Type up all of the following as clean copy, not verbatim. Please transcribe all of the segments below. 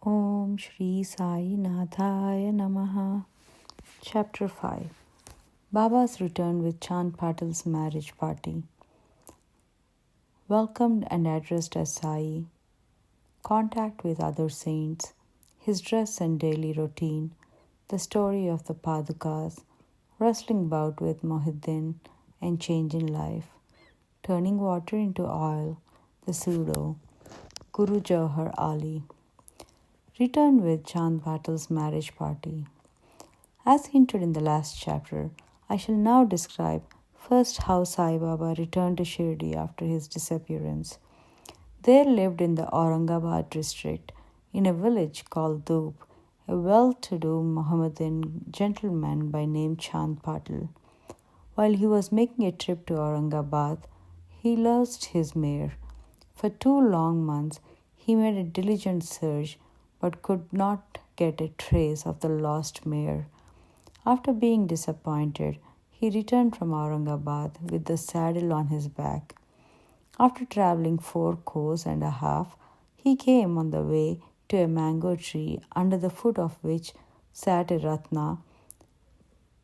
Om Shri Sai Nathaya Namaha. Chapter 5. Baba's return with Chand Patil's marriage party. Welcomed and addressed as Sai. Contact with other saints. His dress and daily routine. The story of the Padukas. Wrestling bout with Mohiddin and change in life. Turning water into oil. The pseudo. Guru Jawhar Ali. Return with Chand Patil's marriage party. As hinted in the last chapter, I shall now describe first how Sai Baba returned to Shirdi after his disappearance. There lived in the Aurangabad district, in a village called Dhoop, a well-to-do Mohammedan gentleman by name Chand Patil. While he was making a trip to Aurangabad, he lost his mare. For 2 long months, he made a diligent search but could not get a trace of the lost mare. After being disappointed, he returned from Aurangabad with the saddle on his back. After traveling 4 kos and a half, he came on the way to a mango tree under the foot of which sat a Ratna.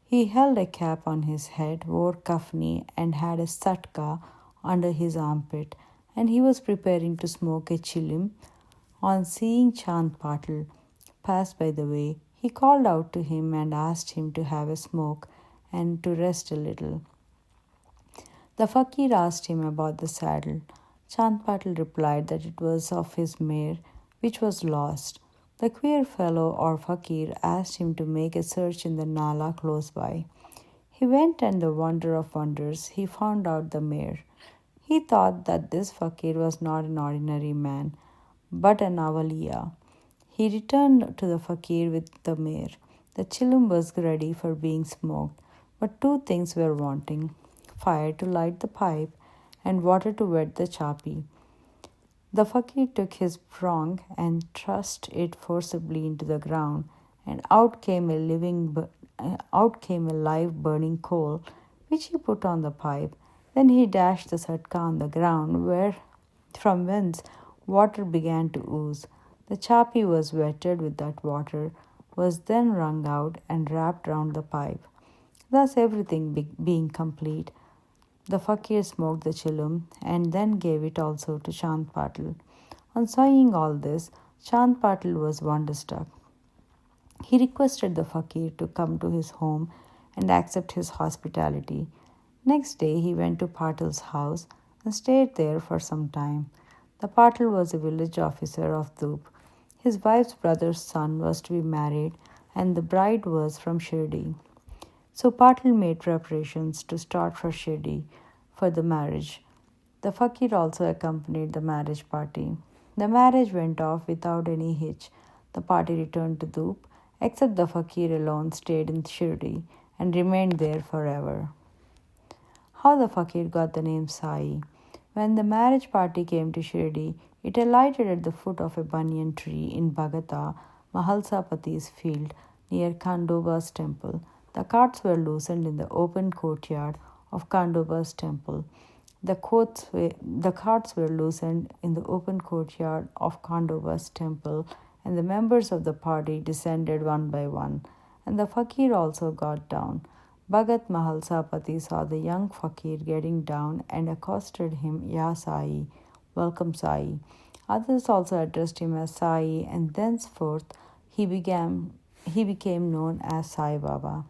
He held a cap on his head, wore kafni, and had a satka under his armpit, and he was preparing to smoke a chilim. On seeing Chand Patil pass by the way, he called out to him and asked him to have a smoke and to rest a little. The fakir asked him about the saddle. Chand Patil replied that it was of his mare, which was lost. The queer fellow or fakir asked him to make a search in the Nala close by. He went, and the wonder of wonders, he found out the mare. He thought that this fakir was not an ordinary man, but an awaliya. He returned to the fakir with the mare. The chillum was ready for being smoked, but 2 things were wanting: fire to light the pipe and water to wet the chapi. The fakir took his prong and thrust it forcibly into the ground, and out came a live burning coal, which he put on the pipe. Then he dashed the satka on the ground, from whence water began to ooze. The chapi was wetted with that water, was then wrung out and wrapped round the pipe. Thus everything being complete, the fakir smoked the chillum and then gave it also to Chand Patil. On seeing all this, Chand Patil was wonderstruck. He requested the fakir to come to his home and accept his hospitality. Next day he went to Patil's house and stayed there for some time. The Patil was a village officer of Dhoop. His wife's brother's son was to be married, and the bride was from Shirdi. So Patil made preparations to start for Shirdi for the marriage. The fakir also accompanied the marriage party. The marriage went off without any hitch. The party returned to Dhoop, except the fakir alone stayed in Shirdi and remained there forever. How the fakir got the name Sai. When the marriage party came to Shirdi, it alighted at the foot of a banyan tree in Bhagata, Mahalsapati's field, near Khandoba's temple. The carts were loosened in the open courtyard of Khandoba's temple. The carts were loosened in the open courtyard of Khandoba's temple, and the members of the party descended one by one, and the fakir also got down. Bhagat Mahalsapati saw the young fakir getting down and accosted him, Ya Sai, welcome Sai. Others also addressed him as Sai, and thenceforth he became known as Sai Baba.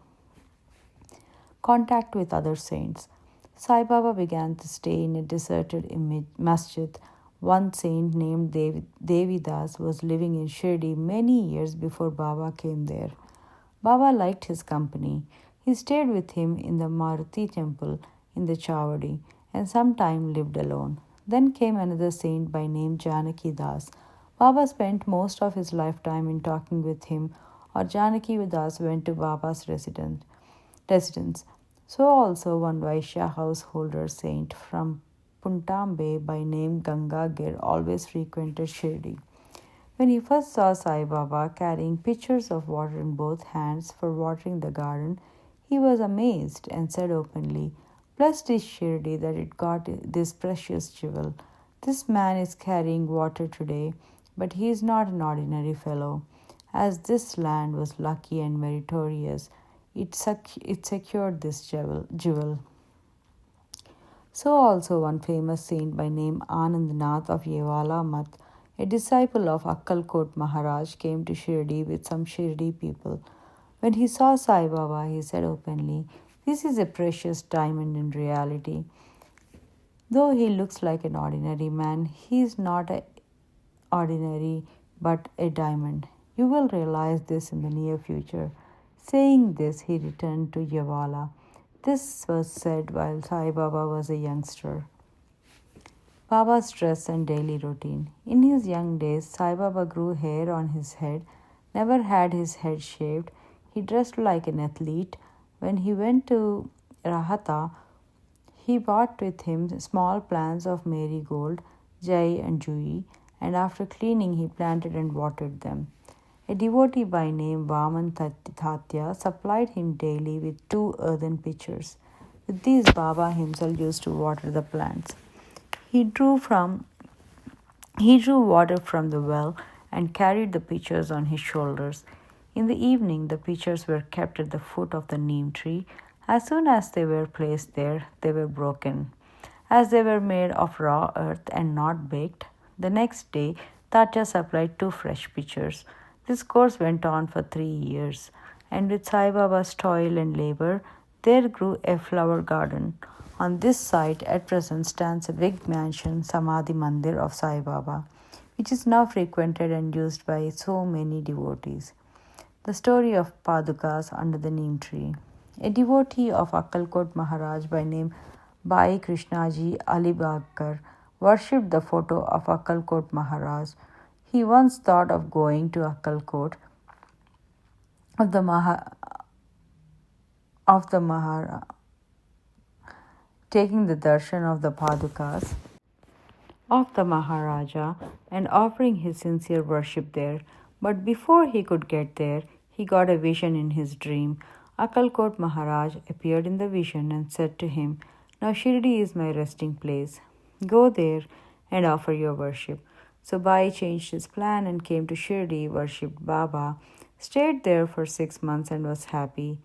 Contact with other saints. Sai Baba began to stay in a deserted masjid. One saint named Devidas was living in Shirdi many years before Baba came there. Baba liked his company. He stayed with him in the Maruti temple in the Chavadi and sometime lived alone. Then came another saint by name Janaki Das. Baba spent most of his lifetime in talking with him, or Janaki Das went to Baba's residence. So also one Vaishya householder saint from Puntambe by name Gangagir always frequented Shirdi. When he first saw Sai Baba carrying pitchers of water in both hands for watering the garden, he was amazed and said openly, Blessed is Shirdi that it got this precious jewel. This man is carrying water today But he is not an ordinary fellow. As this land was lucky and meritorious, it secured this jewel. So also one famous saint by name Anandnath of Yevala Math, a disciple of Akkalkot Maharaj, came to Shirdi with some Shirdi people. When he saw Sai Baba, he said openly, "This is a precious diamond in reality. Though he looks like an ordinary man, he is not ordinary but a diamond. You will realize this in the near future." Saying this, he returned to Yavala. This was said while Sai Baba was a youngster. Baba's dress and daily routine. In his young days, Sai Baba grew hair on his head, never had his head shaved. He dressed like an athlete. When he went to Rahata, he brought with him small plants of marigold, jai, and jui, and after cleaning, he planted and watered them. A devotee by name Vaman Tatya supplied him daily with 2 earthen pitchers. With these, Baba himself used to water the plants. He drew water from the well and carried the pitchers on his shoulders. In the evening, the pitchers were kept at the foot of the neem tree. As soon as they were placed there, they were broken. As they were made of raw earth and not baked, the next day, Tatya supplied 2 fresh pitchers. This course went on for 3 years, and with Sai Baba's toil and labor, there grew a flower garden. On this site, at present, stands a big mansion, Samadhi Mandir of Sai Baba, which is now frequented and used by so many devotees. The story of Padukas under the neem tree. A devotee of Akkalkot Maharaj by name Bhai Krishnaji Alibagkar worshipped the photo of Akkalkot Maharaj. He once thought of going to Akkalkot of the Mahara, taking the darshan of the Padukas of the Maharaja and offering his sincere worship there. But before he could get there, he got a vision in his dream. Akkalkot Maharaj appeared in the vision and said to him, "Now Shirdi is my resting place. Go there and offer your worship." So Bai changed his plan and came to Shirdi, worshipped Baba, stayed there for 6 months and was happy.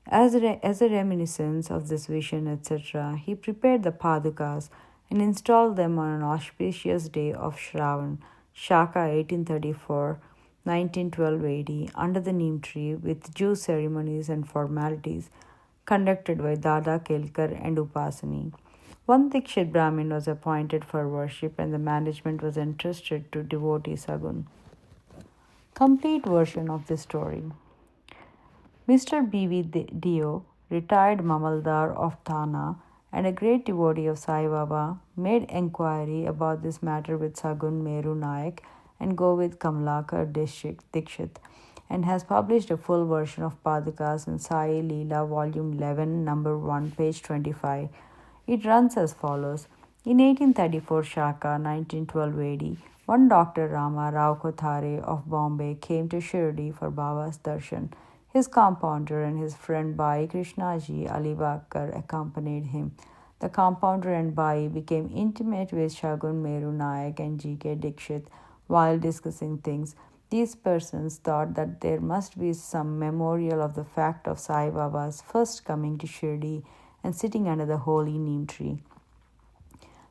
As a reminiscence of this vision, etc., he prepared the Padukas and installed them on an auspicious day of Shravan, Shaka 1834, 1912 AD, under the neem tree with due ceremonies and formalities conducted by Dada Kelkar and Upasani. One Dikshit Brahmin was appointed for worship and the management was entrusted to devotee Sagun. Complete version of this story. Mr. B.V. Dio, retired Mamaldar of Thana and a great devotee of Sai Baba, made enquiry about this matter with Sagun Meru Nayak and Govind Kamlakar Dikshit, and has published a full version of Padukas in Sai Leela, Volume 11, Number 1, page 25. It runs as follows. In 1834 Shaka, 1912 AD, one Dr. Rama Rao Kothare of Bombay came to Shirdi for Baba's darshan. His compounder and his friend Bhai Krishnaji Alibagkar accompanied him. The compounder and Bhai became intimate with Shagun Meru Nayak and G.K. Dikshit while discussing things. These persons thought that there must be some memorial of the fact of Sai Baba's first coming to Shirdi and sitting under the holy neem tree.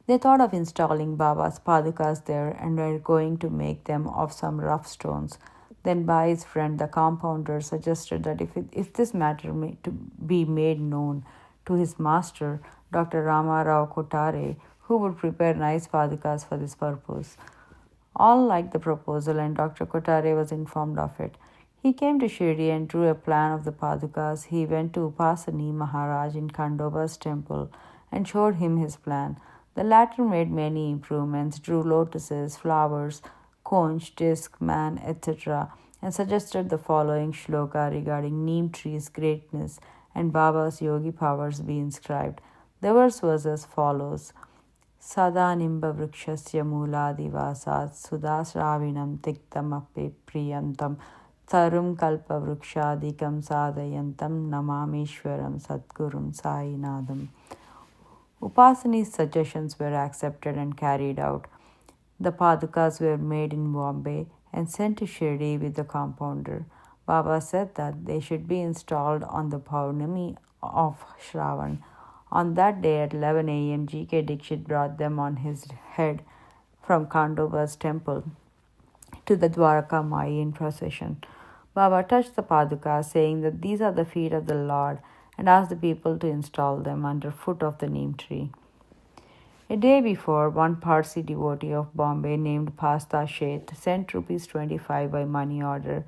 They thought of installing Baba's Padukas there and were going to make them of some rough stones. Then Bai's friend, the compounder, suggested that if this matter to be made known to his master, Dr. Rama Rao Kotare, who would prepare nice Padukas for this purpose. All liked the proposal and Dr. Kotare was informed of it. He came to Shirdi and drew a plan of the Padukas. He went to Upasani Maharaj in Khandoba's temple and showed him his plan. The latter made many improvements, drew lotuses, flowers, conch, disc, man, etc., and suggested the following shloka regarding neem tree's greatness and Baba's yogi powers be inscribed. The verse was as follows. Sada nimba vrikshasya mooladivasat sudasravinam tiktam api priyantam tarum kalpa vrikshadikam sadayantam namamishwaram satgurum sainadam. Upasani's suggestions were accepted and carried out. The padukas were made in Bombay and sent to Shirdi with the compounder. Baba said that they should be installed on the Paurnami of Shravan. On that day at 11 a.m., G.K. Dixit brought them on his head from Khandoba's temple to the Dwaraka Mai in procession. Baba touched the padukas, saying that these are the feet of the Lord, and asked the people to install them under foot of the neem tree. A day before, one Parsi devotee of Bombay named Pasta Sheth sent rupees 25 by money order.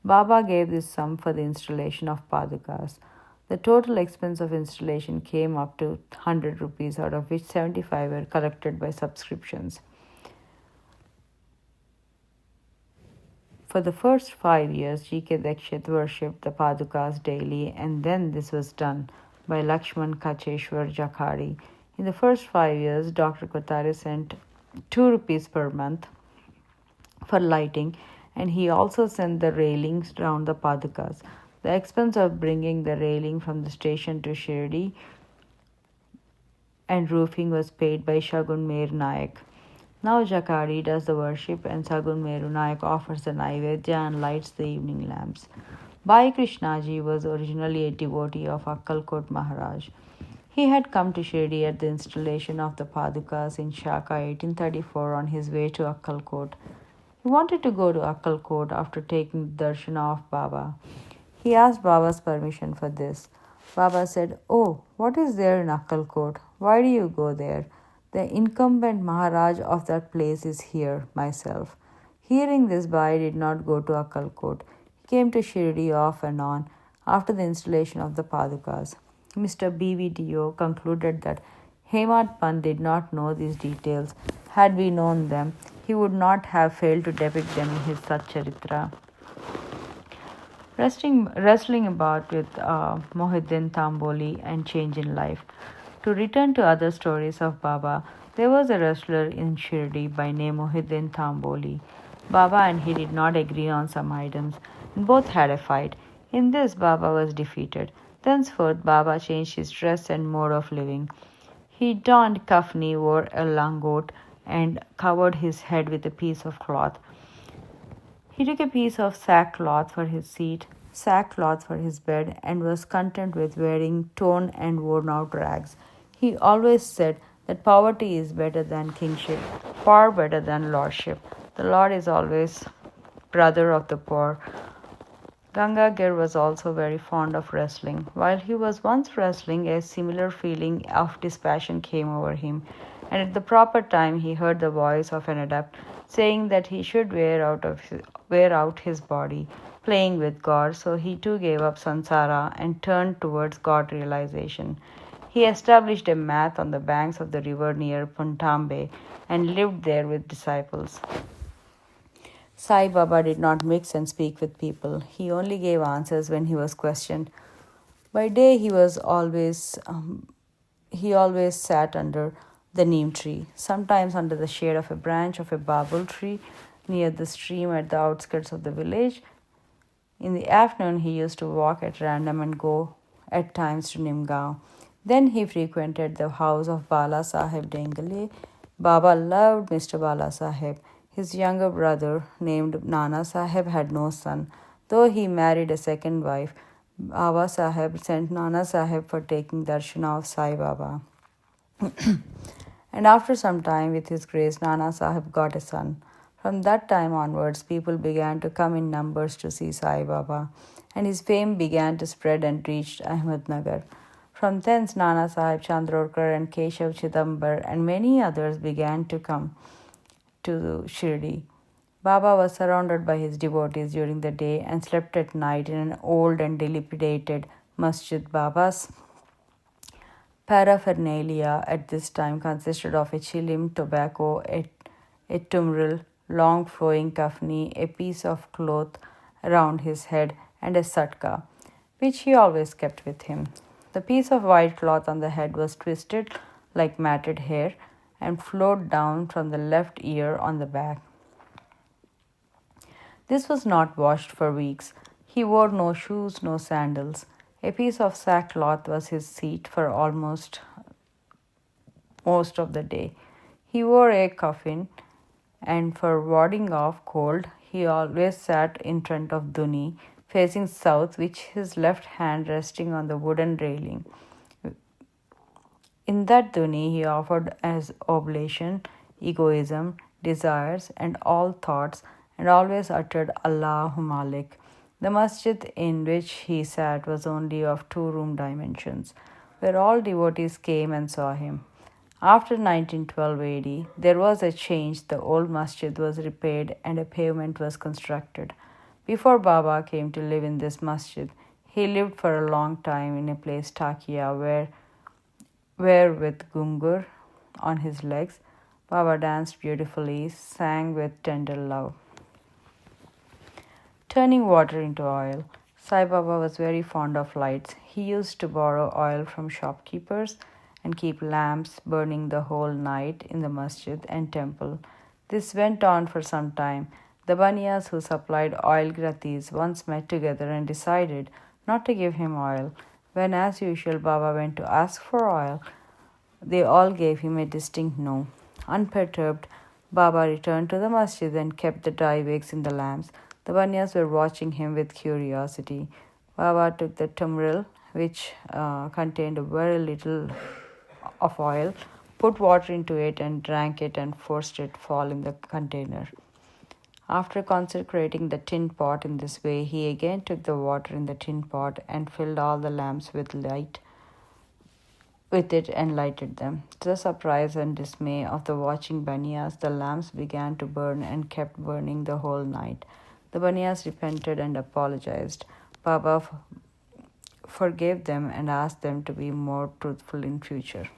Baba gave this sum for the installation of padukas. The total expense of installation came up to 100 rupees, out of which 75 were collected by subscriptions. For the first 5 years, G.K. Dixit worshipped the padukas daily, and then this was done by Lakshman Kacheshwar Jakhari. In the first 5 years, Dr. Kotare sent 2 rupees per month for lighting, and he also sent the railings round the padukas. The expense of bringing the railing from the station to Shirdi and roofing was paid by Shagun Mer Nayak. Now Jakhari does the worship and Sagun Meru Nayak offers the Naivedya and lights the evening lamps. Bhai Krishnaji was originally a devotee of Akkalkot Maharaj. He had come to Shirdi at the installation of the Padukas in Shaka 1834 on his way to Akkalkot. He wanted to go to Akkalkot after taking the darshana of Baba. He asked Baba's permission for this. Baba said, "Oh, what is there in Akkalkot? Why do you go there? The incumbent Maharaj of that place is here, myself." Hearing this, Bhai did not go to Akkalkot. He came to Shirdi off and on after the installation of the Padukas. Mr. BVDO concluded that Hemad Pant did not know these details. Had we known them, he would not have failed to depict them in his Satcharitra. Wrestling about with Mohiddin Tamboli and change in life. To return to other stories of Baba, there was a wrestler in Shirdi by name Mohiddin Tamboli. Baba and he did not agree on some items, and both had a fight. In this, Baba was defeated. Thenceforth, Baba changed his dress and mode of living. He donned kafni, wore a langot, and covered his head with a piece of cloth. He took a piece of sackcloth for his seat, sackcloth for his bed, and was content with wearing torn and worn-out rags. He always said that poverty is better than kingship, far better than lordship. The Lord is always brother of the poor. Gangagir was also very fond of wrestling. While he was once wrestling, a similar feeling of dispassion came over him, and at the proper time he heard the voice of an adept saying that he should wear out his body, playing with God, so he too gave up samsara and turned towards God realization. He established a math on the banks of the river near Puntambe and lived there with disciples. Sai Baba did not mix and speak with people. He only gave answers when he was questioned. By day he always sat under the neem tree, sometimes under the shade of a branch of a babul tree near the stream at the outskirts of the village. In the afternoon he used to walk at random and go at times to Nimgaon. Then he frequented the house of Bala Saheb Dengale. Baba loved Mr. Bala Saheb. His younger brother, named Nana Saheb, had no son. Though he married a second wife, Baba Saheb sent Nana Saheb for taking darshana of Sai Baba. And after some time, with his grace, Nana Saheb got a son. From that time onwards, people began to come in numbers to see Sai Baba, and his fame began to spread and reached Ahmednagar. From thence, Nana Saheb Chandorkar and Keshav Chidambar and many others began to come to Shirdi. Baba was surrounded by his devotees during the day and slept at night in an old and dilapidated masjid. Baba's paraphernalia at this time consisted of a chilim, tobacco, a tumbril, long flowing kafni, a piece of cloth around his head, and a satka, which he always kept with him. The piece of white cloth on the head was twisted like matted hair and flowed down from the left ear on the back. This was not washed for weeks. He wore no shoes, no sandals. A piece of sackcloth was his seat for most of the day. He wore a coffin and for warding off cold, he always sat in front of Duni, facing south, with his left hand resting on the wooden railing. In that Duni, he offered as oblation, egoism, desires, and all thoughts, and always uttered Allahu Malik. The masjid in which he sat was only of 2-room dimensions, where all devotees came and saw him. After 1912 AD, there was a change. The old masjid was repaired and a pavement was constructed. Before Baba came to live in this masjid, he lived for a long time in a place Takia where with gungur on his legs, Baba danced beautifully, sang with tender love. Turning water into oil. Sai Baba was very fond of lights. He used to borrow oil from shopkeepers and keep lamps burning the whole night in the masjid and temple. This went on for some time. The Baniyas who supplied oil gratis once met together and decided not to give him oil. When, as usual, Baba went to ask for oil, they all gave him a distinct no. Unperturbed, Baba returned to the masjid and kept the dry wicks in the lamps. The Baniyas were watching him with curiosity. Baba took the tumbril, which contained very little of oil, put water into it and drank it and forced it to fall in the container. After consecrating the tin pot in this way, he again took the water in the tin pot and filled all the lamps with it and lighted them. To the surprise and dismay of the watching Baniyas, the lamps began to burn and kept burning the whole night. The Baniyas repented and apologized. Baba forgave them and asked them to be more truthful in future.